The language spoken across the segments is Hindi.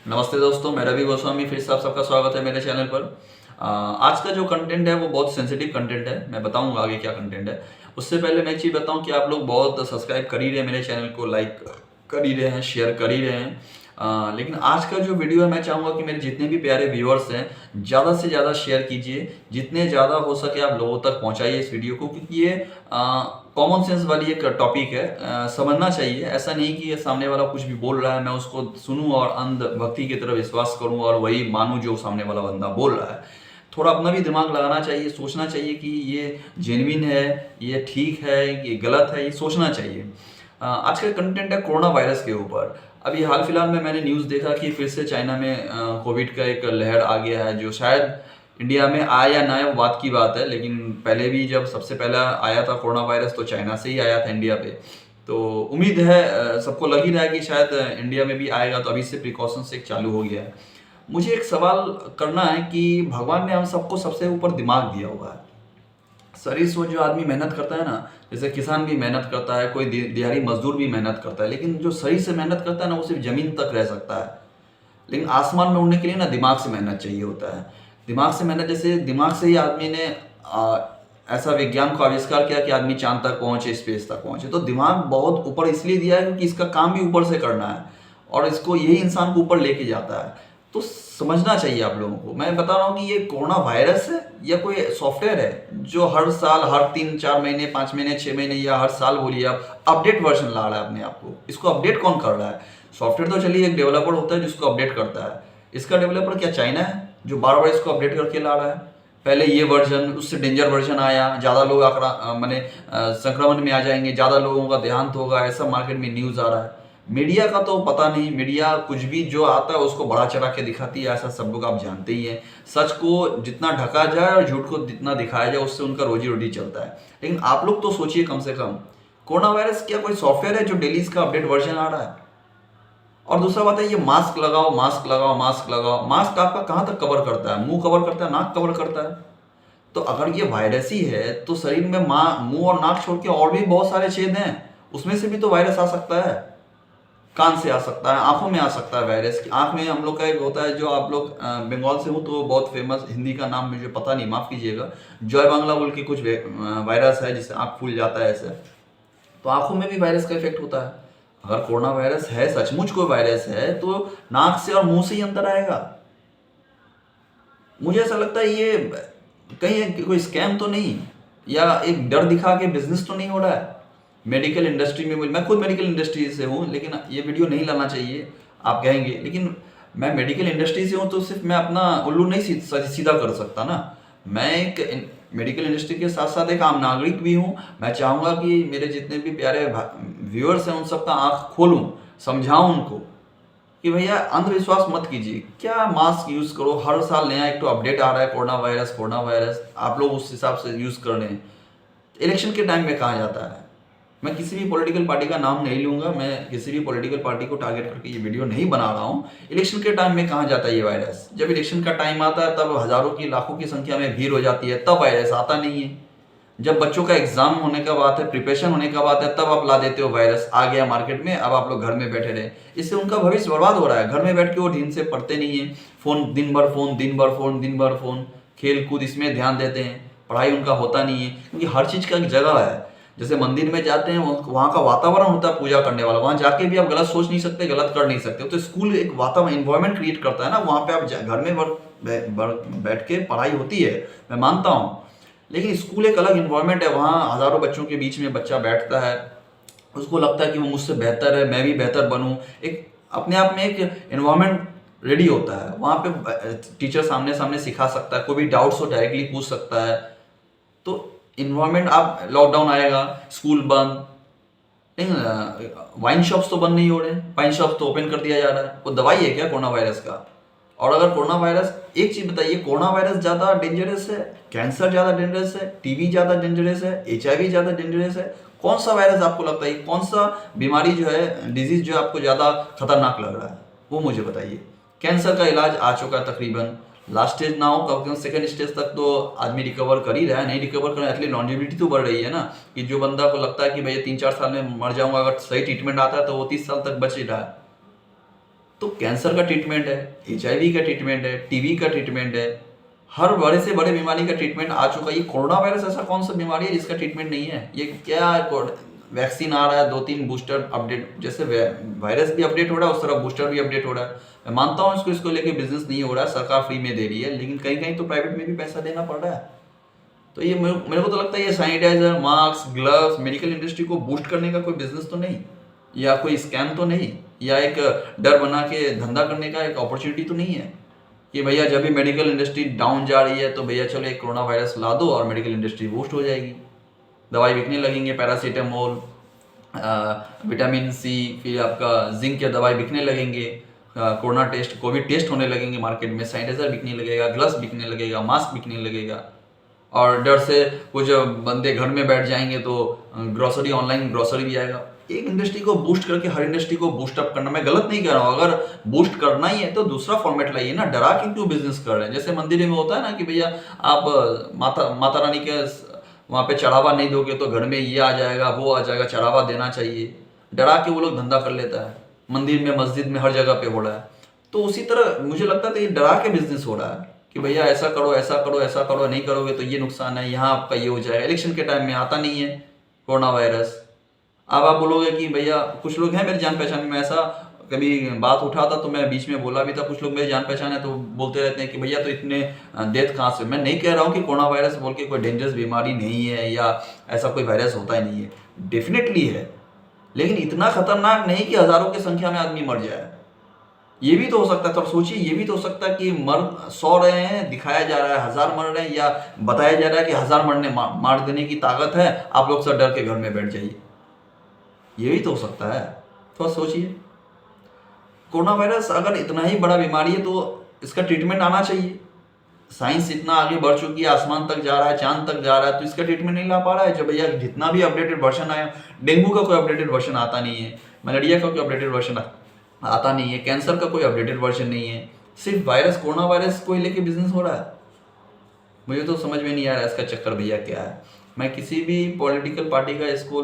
नमस्ते दोस्तों, मैं रवि गोस्वामी फिर से आप सबका स्वागत है मेरे चैनल पर। आज का जो कंटेंट है वो बहुत सेंसिटिव कंटेंट है। मैं बताऊंगा आगे क्या कंटेंट है। उससे पहले मैं एक चीज़ बताऊं कि आप लोग बहुत सब्सक्राइब कर ही रहे हैं, मेरे चैनल को लाइक कर ही रहे हैं, शेयर कर ही रहे हैं। लेकिन आज का जो वीडियो है मैं चाहूँगा कि मेरे जितने भी प्यारे व्यूअर्स हैं ज़्यादा से ज़्यादा शेयर कीजिए, जितने ज़्यादा हो सके आप लोगों तक पहुँचाइए इस वीडियो को, क्योंकि ये कॉमन सेंस वाली एक टॉपिक है। समझना चाहिए, ऐसा नहीं कि ये सामने वाला कुछ भी बोल रहा है मैं उसको सुनूं और अंधभक्ति की तरह विश्वास करूं और वही मानूं जो सामने वाला बंदा बोल रहा है। थोड़ा अपना भी दिमाग लगाना चाहिए, सोचना चाहिए कि ये जेन्युइन है, ये ठीक है, ये गलत है, ये सोचना चाहिए। आज का कंटेंट है कोरोना वायरस के ऊपर। अभी हाल फिलहाल में मैंने न्यूज़ देखा कि फिर से चाइना में कोविड का एक लहर आ गया है, जो शायद इंडिया में आया या ना आया वो बात की बात है। लेकिन पहले भी जब सबसे पहला आया था कोरोना वायरस तो चाइना से ही आया था इंडिया पे। तो उम्मीद है सबको लग ही रहा है कि शायद इंडिया में भी आएगा, तो अभी से प्रिकॉशन से चालू हो गया है। मुझे एक सवाल करना है कि भगवान ने हम सबको सबसे ऊपर दिमाग दिया हुआ है। शरीर से जो आदमी मेहनत करता है ना, जैसे किसान भी मेहनत करता है, कोई दिहाड़ी मजदूर भी मेहनत करता है, लेकिन जो शरीर से मेहनत करता है ना वो सिर्फ जमीन तक रह सकता है। लेकिन आसमान में उड़ने के लिए ना दिमाग से मेहनत चाहिए होता है। दिमाग से मेहनत, जैसे दिमाग से ही आदमी ने ऐसा विज्ञान को आविष्कार किया कि आदमी चांद तक पहुंचे, स्पेस तक पहुंचे। तो दिमाग बहुत ऊपर इसलिए दिया है क्योंकि इसका काम भी ऊपर से करना है और इसको यही इंसान को ऊपर लेके जाता है। तो समझना चाहिए आप लोगों को। मैं बता रहा हूँ कि ये कोरोना वायरस है या कोई सॉफ्टवेयर है जो हर साल, हर 3-4 महीने, 5 महीने, 6 महीने या हर साल बोलिए आप, अपडेट वर्जन ला रहा है अपने आप को। इसको अपडेट कौन कर रहा है? सॉफ्टवेयर तो चलिए एक डेवलपर होता है जिसको अपडेट करता है। इसका डेवलपर क्या चाइना है जो बार बार इसको अपडेट करके ला रहा है? पहले ये वर्जन, उससे डेंजर वर्जन आया, ज़्यादा लोग माने संक्रमण में आ जाएंगे, ज़्यादा लोगों का देहांत होगा, ऐसा मार्केट में न्यूज़ आ रहा है। मीडिया का तो पता नहीं, मीडिया कुछ भी जो आता है उसको बढ़ा चढ़ा के दिखाती है, ऐसा सब लोग आप जानते ही हैं। सच को जितना ढका जाए और झूठ को जितना दिखाया जाए उससे उनका रोजी रोटी चलता है। लेकिन आप लोग तो सोचिए, कम से कम कोरोना वायरस क्या कोई सॉफ्टवेयर है जो डेली इसका अपडेट वर्जन आ रहा है? और दूसरा बात है, ये मास्क लगाओ, मास्क लगाओ, मास्क लगाओ। मास्क आपका कहाँ तक कवर करता है? मुंह कवर करता है, नाक कवर करता है। तो अगर ये वायरस ही है तो शरीर में मुंह और नाक छोड़ के और भी बहुत सारे छेद हैं, उसमें से भी तो वायरस आ सकता है। कान से आ सकता है, आंखों में आ सकता है वायरस। आंख में हम लोग का एक होता है, जो आप लोग बंगाल से हो तो बहुत फेमस, हिंदी का नाम मुझे पता नहीं, माफ कीजिएगा, जय बांग्ला बोल के कुछ वायरस है जिससे आंख फूल जाता है ऐसे। तो आंखों में भी वायरस का इफेक्ट होता है। अगर कोरोना वायरस है, सचमुच कोई वायरस है, तो नाक से और मुंह से ही अंदर आएगा। मुझे ऐसा लगता है ये कहीं कोई स्कैम तो नहीं, या एक डर दिखा के बिजनेस तो नहीं हो रहा है मेडिकल इंडस्ट्री में। मैं खुद मेडिकल इंडस्ट्री से हूँ, लेकिन ये वीडियो नहीं लाना चाहिए आप कहेंगे, लेकिन मैं मेडिकल इंडस्ट्री से हूँ तो सिर्फ मैं अपना उल्लू नहीं सीधा कर सकता ना। मैं एक मेडिकल इंडस्ट्री के साथ साथ एक आम नागरिक भी हूँ। मैं चाहूँगा कि मेरे जितने भी प्यारे व्यूअर्स हैं उन सबका आँख खोलूँ, समझाऊँ उनको कि भैया अंधविश्वास मत कीजिए। क्या मास्क यूज करो, हर साल नया एक तो अपडेट आ रहा है, कोरोना वायरस, कोरोना वायरस, आप लोग उस हिसाब से यूज कर रहे हैं। इलेक्शन के टाइम में कहा जाता है, मैं किसी भी पॉलिटिकल पार्टी का नाम नहीं लूंगा, मैं किसी भी पॉलिटिकल पार्टी को टारगेट करके ये वीडियो नहीं बना रहा हूँ। इलेक्शन के टाइम में कहा जाता है ये वायरस, जब इलेक्शन का टाइम आता है तब हजारों की, लाखों की संख्या में भीड़ हो जाती है, तब वायरस आता नहीं है। जब बच्चों का एग्जाम होने का बात है, प्रिपरेशन होने का बात है, तब आप ला देते हो वायरस आ गया मार्केट में, अब आप लोग घर में बैठे रहे। इससे उनका भविष्य बर्बाद हो रहा है। घर में बैठ के वो ढंग से पढ़ते नहीं है, फोन दिन भर फोन, दिन भर फोन, दिन भर फोन, खेल कूद इसमें ध्यान देते हैं, पढ़ाई उनका होता नहीं है। क्योंकि हर चीज का एक जगह है। जैसे मंदिर में जाते हैं, वहाँ का वातावरण होता है पूजा करने वाला, वहाँ जाके भी आप गलत सोच नहीं सकते, गलत कर नहीं सकते। तो स्कूल एक वातावरण, इन्वायरमेंट क्रिएट करता है ना, वहाँ पे आप घर में बैठ के पढ़ाई होती है, मैं मानता हूँ। लेकिन स्कूल एक अलग इन्वायरमेंट है, वहाँ हजारों बच्चों के बीच में बच्चा बैठता है, उसको लगता है कि वो मुझसे बेहतर है, मैं भी बेहतर बनूं। एक अपने आप में एक इन्वायरमेंट रेडी होता है। वहाँ पे टीचर सामने सामने सिखा सकता है, कोई भी डाउट्स हो डायरेक्टली पूछ सकता है। तो इन्वायरमेंट, आप लॉकडाउन आएगा, स्कूल बंद, लेकिन वाइन शॉप्स तो बंद नहीं हो रहे, वाइन शॉप्स तो ओपन कर दिया जा रहा है। वो दवाई है क्या कोरोना वायरस का? और अगर कोरोना वायरस, एक चीज बताइए, कोरोना वायरस ज्यादा डेंजरस है, कैंसर ज्यादा डेंजरस है, टीबी ज्यादा डेंजरस है, HIV ज्यादा डेंजरस है? कौन सा वायरस आपको लगता है, कौन सा बीमारी जो है, डिजीज जो है आपको ज्यादा खतरनाक लग रहा है, वो मुझे बताइए। कैंसर का इलाज आ चुका है तकरीबन, लास्ट स्टेज ना हो, कम से कम सेकंड स्टेज तक तो आदमी रिकवर कर ही रहा है। नहीं रिकवर कर, एटलीस्ट लॉन्जेविटी तो बढ़ रही है ना, कि जो बंदा को लगता है कि भैया 3-4 साल में मर जाऊंगा, अगर सही ट्रीटमेंट आता है तो वो 30 साल तक बच ही रहा है। तो कैंसर का ट्रीटमेंट है, HIV का ट्रीटमेंट है, टीबी का ट्रीटमेंट है, हर बड़े से बड़े बीमारी का ट्रीटमेंट आ चुका है। ये कोरोना वायरस ऐसा कौन सा बीमारी है जिसका ट्रीटमेंट नहीं है? ये क्या वैक्सीन आ रहा है, 2-3 बूस्टर अपडेट, जैसे वायरस भी अपडेट हो रहा है उस तरह बूस्टर भी अपडेट हो रहा है। मैं मानता हूँ इसको लेके बिजनेस नहीं हो रहा है, सरकार फ्री में दे रही है, लेकिन कहीं कहीं तो प्राइवेट में भी पैसा देना पड़ रहा है। तो ये मेरे को तो लगता है ये sanitizer, mask, gloves, medical industry को बूस्ट करने का कोई बिजनेस तो नहीं, या कोई स्कैम तो नहीं, या एक डर बना के धंधा करने का एक अपॉर्चुनिटी तो नहीं है कि भैया जब भी मेडिकल इंडस्ट्री डाउन जा रही है तो भैया चलो एक कोरोना वायरस ला दो और मेडिकल इंडस्ट्री बूस्ट हो जाएगी, दवाई बिकने लगेंगे, पैरासीटामोल, विटामिन सी, फिर आपका जिंक के दवाई बिकने लगेंगे, कोरोना टेस्ट, कोविड टेस्ट होने लगेंगे मार्केट में, सैनिटाइजर बिकने लगेगा, ग्लव्स बिकने लगेगा, मास्क बिकने लगेगा, और डर से कुछ बंदे घर में बैठ जाएंगे तो ग्रोसरी, ऑनलाइन ग्रोसरी भी आएगा। एक इंडस्ट्री को बूस्ट करके हर इंडस्ट्री को बूस्ट अप करना, मैं गलत नहीं कह रहा हूँ, अगर बूस्ट करना ही है तो दूसरा फॉर्मेट लाइए ना, डरा के क्यों बिजनेस कर रहे हैं? जैसे मंदिर में होता है ना कि भैया आप माता रानी के वहाँ पे चढ़ावा नहीं दोगे तो घर में ये आ जाएगा, वो आ जाएगा, चढ़ावा देना चाहिए, डरा के वो लोग धंधा कर लेता है। मंदिर में, मस्जिद में, हर जगह पे हो रहा है। तो उसी तरह मुझे लगता है तो ये डरा के बिजनेस हो रहा है कि भैया ऐसा करो, ऐसा करो, ऐसा करो, नहीं करोगे तो ये नुकसान है, यहाँ आपका ये हो जाएगा। इलेक्शन के टाइम में आता नहीं है कोरोना वायरस। अब आप बोलोगे कि भैया, कुछ लोग हैं मेरे जान पहचान में, ऐसा कभी बात उठा था तो मैं बीच में बोला भी था, कुछ लोग मेरे जान पहचान है तो बोलते रहते हैं कि भैया तो इतने डेथ कहाँ से। मैं नहीं कह रहा हूँ कि कोरोना वायरस बोल के कोई डेंजरस बीमारी नहीं है या ऐसा कोई वायरस होता ही नहीं है, डेफिनेटली है, लेकिन इतना खतरनाक नहीं कि हजारों की संख्या में आदमी मर जाए। ये भी तो हो सकता है, तो सोचिए, ये भी तो हो सकता है कि मर 100 रहे हैं, दिखाया जा रहा है 1000 मर रहे हैं, या बताया जा रहा है कि 1000 मार देने की ताकत है, आप लोग सब डर के घर में बैठ जाइए। ये भी तो हो सकता है, थोड़ा सोचिए। कोरोना वायरस अगर इतना ही बड़ा बीमारी है तो इसका ट्रीटमेंट आना चाहिए। साइंस इतना आगे बढ़ चुकी है, आसमान तक जा रहा है, चांद तक जा रहा है, तो इसका ट्रीटमेंट नहीं ला पा रहा है। जब भैया जितना भी अपडेटेड वर्जन आया, डेंगू का कोई अपडेटेड वर्जन आता नहीं है, मलेरिया का कोई अपडेटेड वर्जन आता नहीं है, कैंसर का कोई अपडेटेड वर्जन नहीं है, सिर्फ वायरस, कोरोना वायरस को लेके बिजनेस हो रहा है। मुझे तो समझ में नहीं आ रहा है इसका चक्कर भैया क्या है। मैं किसी भी पॉलिटिकल पार्टी का इसको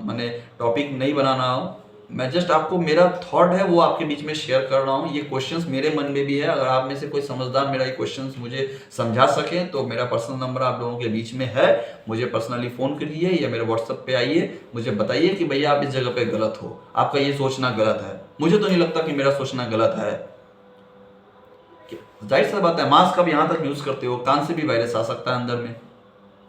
मैंने टॉपिक नहीं बनाना हूँ, मैं जस्ट आपको मेरा थॉट है वो आपके बीच में शेयर कर रहा हूँ। ये क्वेश्चंस मेरे मन में भी है, अगर आप में से कोई समझदार मेरा ये क्वेश्चंस मुझे समझा सके तो मेरा पर्सनल नंबर आप लोगों के बीच में है, मुझे पर्सनली फ़ोन करिए या मेरे व्हाट्सएप पे आइए, मुझे बताइए कि भैया आप इस जगह पे गलत हो, आपका ये सोचना गलत है। मुझे तो नहीं लगता कि मेरा सोचना गलत है। जाहिर सी बात है, मास्क अब यहाँ तक यूज़ करते हो, कान से भी वायरस आ सकता है अंदर में,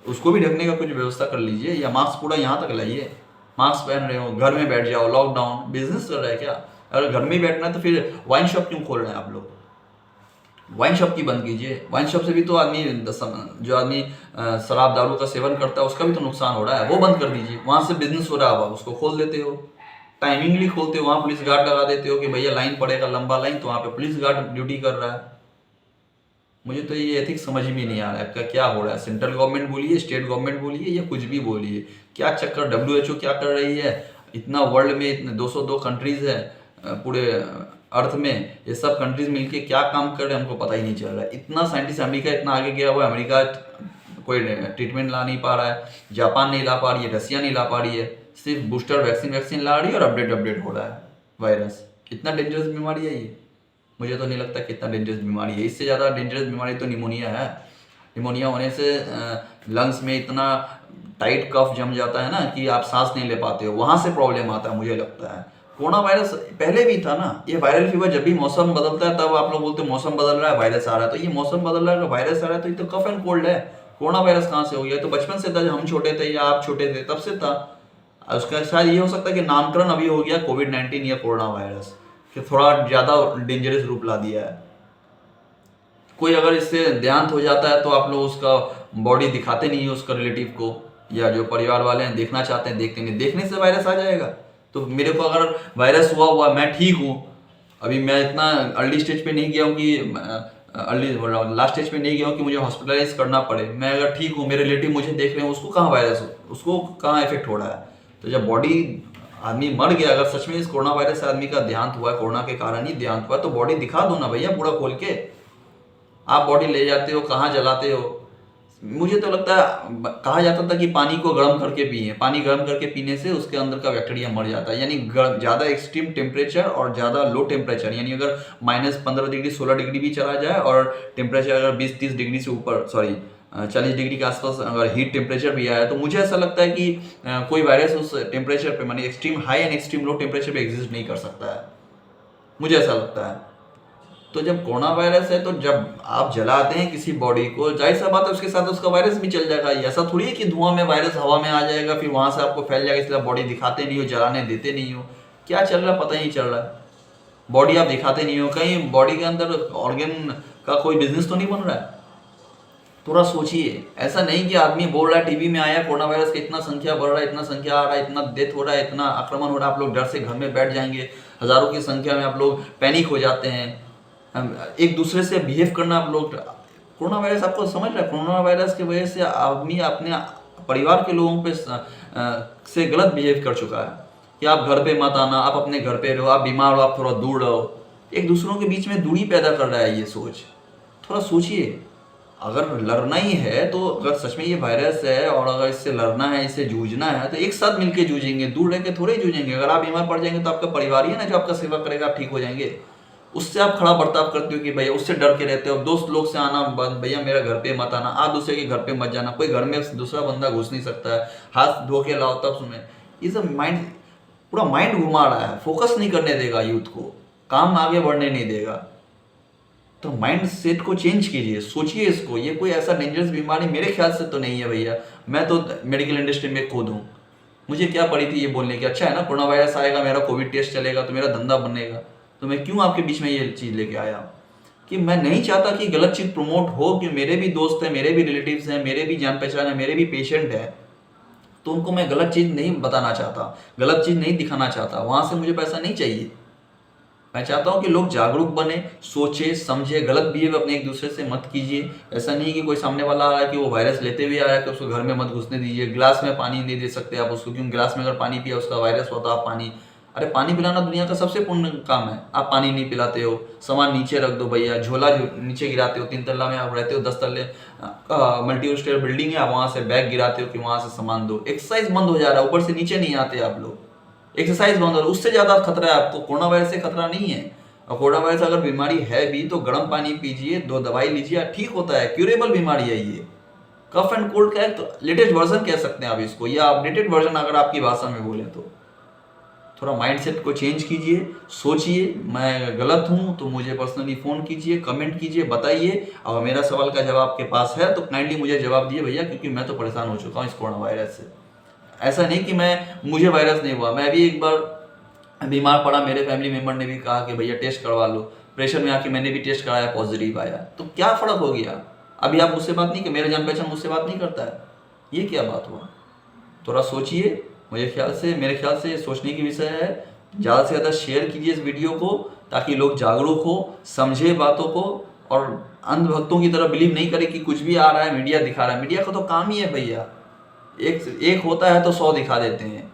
उसको भी ढकने का कुछ व्यवस्था कर लीजिए, या मास्क पूरा यहाँ तक लाइए। मास्क पहन रहे हो, घर में बैठ जाओ, लॉकडाउन, बिजनेस कर रहे हैं क्या? अगर घर में ही बैठना है तो फिर वाइन शॉप क्यों खोल रहे हैं आप लोग? वाइन शॉप की बंद कीजिए। वाइन शॉप से भी तो आदमी, जो आदमी शराब दारू का सेवन करता है उसका भी तो नुकसान हो रहा है, वो बंद कर दीजिए। वहाँ से बिजनेस हो रहा है, आप उसको खोल देते हो, टाइमिंगली खोलते हो, वहाँ पुलिस गार्ड लगा देते हो कि भैया लाइन पड़ेगा, लंबा लाइन, तो वहाँ पे पुलिस गार्ड ड्यूटी कर रहा है। मुझे तो ये एथिक्स समझ में नहीं आ रहा है क्या हो रहा है। सेंट्रल गवर्नमेंट बोलिए, स्टेट गवर्नमेंट बोलिए, या कुछ भी बोलिए, क्या चक्कर, WHO क्या कर रही है? इतना वर्ल्ड में इतने 202 कंट्रीज है पूरे अर्थ में, ये सब कंट्रीज मिलके क्या काम कर रहे हैं हमको पता ही नहीं चल रहा है। इतना साइंटिस्ट, अमेरिका इतना आगे गया हुआ है, अमेरिका कोई ट्रीटमेंट ला नहीं पा रहा है, जापान नहीं ला पा रही है, रसिया नहीं ला पा रही है, सिर्फ बूस्टर वैक्सीन ला रही है और अपडेट हो रहा है वायरस। कितना डेंजरस बीमारी है ये, मुझे तो नहीं लगता कितना डेंजरस बीमारी है। इससे ज़्यादा डेंजरस बीमारी तो निमोनिया है। निमोनिया होने से लंग्स में इतना टाइट कफ जम जाता है ना कि आप सांस नहीं ले पाते हो, वहाँ से प्रॉब्लम आता है मुझे लगता है। कोरोना वायरस पहले भी था ना, ये वायरल फीवर, जब भी मौसम बदलता है तब आप लोग बोलते हैं मौसम बदल रहा है वायरस आ रहा है, तो ये मौसम बदल रहा है, वायरस आ रहा है, तो ये तो कफ एंड कोल्ड है। कोरोना वायरस कहाँ से हो गया? तो बचपन से था, जब हम छोटे थे या आप छोटे थे तब से था। उसका शायद ये हो सकता है कि नामकरण अभी हो गया कोविड-19 या कोरोना वायरस, कि थोड़ा ज़्यादा डेंजरस रूप ला दिया है। कोई अगर इससे देहांत हो जाता है तो आप लोग उसका बॉडी दिखाते नहीं है उसका रिलेटिव को, या जो परिवार वाले हैं देखना चाहते हैं देखते नहीं, देखने से वायरस आ जाएगा। तो मेरे को अगर वायरस हुआ मैं ठीक हूँ, अभी मैं इतना अर्ली स्टेज पे नहीं गया हूँ कि लास्ट स्टेज पे नहीं गया हूँ कि मुझे हॉस्पिटलाइज करना पड़े, मैं अगर ठीक हूँ, मेरे रिलेटिव मुझे देख रहे हैं, उसको कहाँ वायरस हो, उसको कहाँ इफेक्ट हो रहा है? तो जब बॉडी, आदमी मर गया, अगर सच में इस कोरोना वायरस से आदमी का देहांत हुआ है, कोरोना के कारण ही देहांत हुआ है, तो बॉडी दिखा दो ना भैया पूरा खोल के। आप बॉडी ले जाते हो, कहाँ जलाते हो? मुझे तो लगता है कहा जाता था कि पानी को गर्म करके पिए, पानी गर्म करके पीने से उसके अंदर का बैक्टीरिया मर जाता है। यानी ज़्यादा एक्सट्रीम टेम्परेचर और ज़्यादा लो टेम्परेचर, यानी अगर -15 डिग्री 16 डिग्री भी चला जाए और टेम्परेचर अगर 20-30 डिग्री से ऊपर, सॉरी 40 डिग्री के आसपास अगर हीट टेम्परेचर भी आया, तो मुझे ऐसा लगता है कि कोई वायरस उस टेम्परेचर पे, मानी extreme high and extreme low temperature पे एग्जिस्ट नहीं कर सकता है, मुझे ऐसा लगता है। तो जब कोरोना वायरस है, तो जब आप जलाते हैं किसी बॉडी को, जाहिर सा बात है उसके साथ उसका वायरस भी चल जाएगा। ऐसा थोड़ी है कि धुआं में वायरस हवा में आ जाएगा फिर वहां से आपको फैल जाएगा, इसलिए बॉडी दिखाते नहीं हो, जलाने देते नहीं हो। क्या चल रहा है पता ही नहीं चल रहा है, बॉडी आप दिखाते नहीं हो, कहीं बॉडी के अंदर ऑर्गन का कोई बिजनेस तो नहीं बन रहा है। थोड़ा सोचिए, ऐसा नहीं कि आदमी बोल रहा है टीवी में आया कोरोना वायरस का इतना संख्या बढ़ रहा है, इतना संख्या आ रहा है, इतना डेथ हो रहा है, इतना आक्रमण हो रहा है, आप लोग डर से घर में बैठ जाएंगे, हजारों की संख्या में आप लोग पैनिक हो जाते हैं, एक दूसरे से बिहेव करना आप लोग। कोरोना वायरस आपको समझ रहा है, कोरोना वायरस की वजह से आदमी अपने परिवार के लोगों पे से गलत बिहेव कर चुका है कि आप घर पे मत आना, आप अपने घर पे रहो, आप बीमार हो आप थोड़ा दूर रहो। एक दूसरों के बीच में दूरी पैदा कर रहा है ये सोच। थोड़ा सोचिए, अगर लड़ना ही है तो अगर सच में ये वायरस है और अगर इससे लड़ना है, इससे जूझना है, तो एक साथ मिलके जूझेंगे, दूर रह के थोड़े ही जूझेंगे। अगर आप बीमार पड़ जाएंगे तो आपका परिवार ही है ना जो आपका सेवा करेगा, आप ठीक हो जाएंगे। उससे आप खड़ा बर्ताव करते हो कि भैया, उससे डर के रहते हो। दोस्त लोग से आना बंद, भैया मेरा घर पे मत आना, आप दूसरे के घर पे मत जाना, कोई घर में दूसरा बंदा घुस नहीं सकता है, हाथ धो के लाओ तब सुने। ये सब माइंड, पूरा माइंड घुमा रहा है, फोकस नहीं करने देगा यूथ को, काम आगे बढ़ने नहीं देगा। तो माइंड सेट को चेंज कीजिए, सोचिए इसको। ये कोई ऐसा डेंजरस बीमारी मेरे ख्याल से तो नहीं है भैया। मैं तो मेडिकल इंडस्ट्री में खुद हूँ, मुझे क्या पड़ी थी ये बोलने की, अच्छा है ना कोरोना वायरस आएगा, मेरा कोविड टेस्ट चलेगा तो मेरा धंधा बनेगा, तो मैं क्यों आपके बीच में ये चीज़ लेके आया कि मैं नहीं चाहता कि गलत चीज़ प्रमोट हो। कि मेरे भी दोस्त हैं, मेरे भी रिलेटिव्स हैं, मेरे भी जान पहचान है, मेरे भी पेशेंट हैं, तो उनको मैं गलत चीज़ नहीं बताना चाहता, गलत चीज़ नहीं दिखाना चाहता, वहाँ से मुझे पैसा नहीं चाहिए। मैं चाहता हूँ कि लोग जागरूक बने, सोचे समझे, गलत बिहेव अपने एक दूसरे से मत कीजिए। ऐसा नहीं कि कोई सामने वाला आ रहा है कि वो वायरस लेते हुए आ रहा है कि उसको घर में मत घुसने दीजिए। गिलास में पानी नहीं दे सकते आप उसको, क्योंकि गिलास में अगर पानी पिया उसका वायरस होता, आप पानी, अरे पानी पिलाना दुनिया का सबसे पुण्य काम है, आप पानी नहीं पिलाते हो। सामान नीचे रख दो भैया, झोला नीचे गिराते हो, 3 तल्ला में आप रहते हो, 10 तल्ले मल्टी स्टेयर बिल्डिंग है, आप वहाँ से बैग गिराते हो कि वहाँ से सामान दो। एक्सरसाइज बंद हो जा रहा है, ऊपर से नीचे नहीं आते आप लोग, एक्सरसाइज बंद हो रहा है, उससे ज़्यादा खतरा है आपको। कोरोना वायरस से खतरा नहीं है। और कोरोना वायरस अगर बीमारी है भी तो गर्म पानी पीजिए, 2 दवाई लीजिए, ठीक होता है, क्यूरेबल बीमारी है ये। कफ एंड कोल्ड का तो लेटेस्ट वर्जन कह सकते हैं आप इसको, या अपडेटेड वर्जन अगर आपकी भाषा में बोले तो। थोड़ा माइंडसेट को चेंज कीजिए, सोचिए। मैं गलत हूँ तो मुझे पर्सनली फ़ोन कीजिए, कमेंट कीजिए, बताइए। अगर मेरा सवाल का जवाब आपके पास है तो काइंडली मुझे जवाब दिए भैया, क्योंकि मैं तो परेशान हो चुका हूँ इस कोरोना वायरस से। ऐसा नहीं कि मुझे वायरस नहीं हुआ, मैं भी एक बार बीमार पड़ा, मेरे फैमिली मेम्बर ने भी कहा कि भैया टेस्ट करवा लो, प्रेशर में आके मैंने भी टेस्ट कराया, पॉजिटिव आया, तो क्या फ़र्क हो गया। अभी आप मुझसे बात नहीं, कि मेरे जान पहचान मुझसे बात नहीं करता है, ये क्या बात हुआ। थोड़ा सोचिए। मेरे ख्याल से सोचने की विषय है। ज़्यादा से ज़्यादा शेयर कीजिए इस वीडियो को, ताकि लोग जागरूक हो, समझे बातों को, और अंधभक्तों की तरह बिलीव नहीं करे कि कुछ भी आ रहा है मीडिया दिखा रहा है। मीडिया का तो काम ही है भैया, एक होता है तो 100 दिखा देते हैं।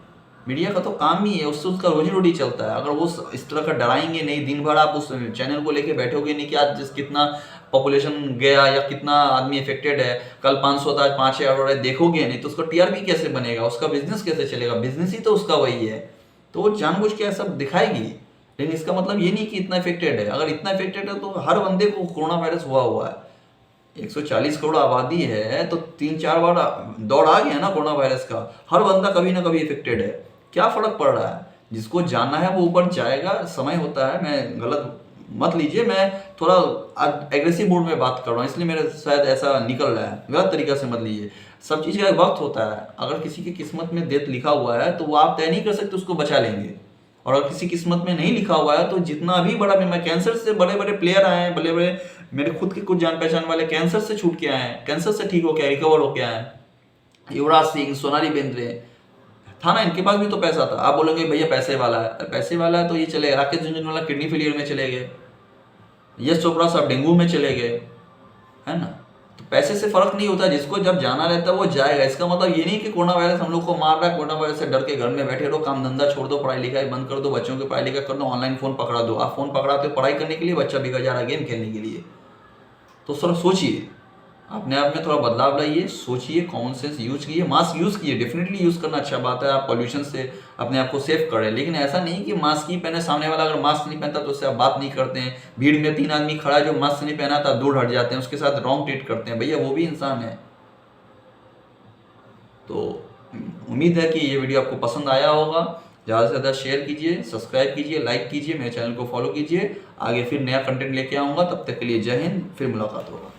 मीडिया का तो काम ही है, उससे उसका रोजी रोटी चलता है। अगर वो इस तरह का डराएंगे नहीं, दिन भर आप उस चैनल को लेके बैठोगे नहीं कि आज कितना पॉपुलेशन गया या कितना आदमी इफेक्टेड है, कल 500 था आज 5000 हो रहा है, देखोगे नहीं तो उसका टीआरपी कैसे बनेगा, उसका बिजनेस कैसे चलेगा। बिजनेस ही तो उसका वही है, तो वो जानबूझ के सब दिखाएगी। लेकिन इसका मतलब ये नहीं कि इतना इफेक्टेड है। अगर इतना इफेक्टेड है तो हर बंदे को कोरोना वायरस हुआ है। 140 करोड़ आबादी है तो 3-4 बार दौड़ आ गया ना कोरोना वायरस का। हर बंदा कभी ना कभी इफेक्टेड है, क्या फर्क पड़ रहा है। जिसको जाना है वो ऊपर जाएगा, समय होता है। मैं गलत मत लीजिए, मैं थोड़ा एग्रेसिव मूड में बात कर रहा हूँ, इसलिए मेरे शायद ऐसा निकल रहा है, गलत तरीका से मत लीजिए। सब चीज़ का एक वक्त होता है। अगर किसी की किस्मत में डेथ लिखा हुआ है तो वो आप तय नहीं कर सकते उसको बचा लेंगे, और अगर किसी किस्मत में नहीं लिखा हुआ है तो जितना भी बड़ा बीमार, कैंसर से बड़े बड़े प्लेयर आए हैं, बड़े बड़े मेरे खुद के कुछ जान पहचान वाले कैंसर से छूट के आए हैं, कैंसर से ठीक हो के रिकवर हो के आए हैं। युवराज सिंह, सोनाली बेंद्रे था ना, इनके पास भी तो पैसा था। आप बोलोगे भैया पैसे वाला है, पैसे वाला है तो ये चले। राकेश झुनझुनवाला किडनी फेलियर में चले गए, यश चोपड़ा साहब डेंगू में चले गए, है ना। तो पैसे से फर्क नहीं होता, जिसको जब जाना रहता है वो जाएगा। इसका मतलब ये नहीं कि कोरोना वायरस हम लोग को मार रहा है, कोरोना वायरस से डर के घर में बैठे रहो, काम धंधा छोड़ दो, पढ़ाई लिखाई बंद कर दो, बच्चों की पढ़ाई लिखाई कर दो, ऑनलाइन फोन पकड़ा दो। आप फोन पकड़ाते हो पढ़ाई करने के लिए, बच्चा बिगड़ जा रहा है गेम खेलने के लिए। तो सर सोचिए, अपने आप में थोड़ा बदलाव लाइए, सोचिए, कॉमन सेंस यूज कीजिए, मास्क यूज़ कीजिए, डेफिनेटली यूज़ करना अच्छा बात है, आप पॉल्यूशन से अपने आप को सेव करें, लेकिन ऐसा नहीं कि मास्क ही पहने, सामने वाला अगर मास्क नहीं पहनता तो उससे आप बात नहीं करते हैं, भीड़ में 3 आदमी खड़ा है जो मास्क नहीं पहना था, दूर हट जाते हैं, उसके साथ रॉन्ग ट्रीट करते हैं, भैया वो भी इंसान है। तो उम्मीद है कि ये वीडियो आपको पसंद आया होगा, ज़्यादा से ज़्यादा शेयर कीजिए, सब्सक्राइब कीजिए, लाइक कीजिए, मेरे चैनल को फॉलो कीजिए, आगे फिर नया कंटेंट लेके आऊँगा, तब तक के लिए जय हिंद, फिर मुलाकात होगा।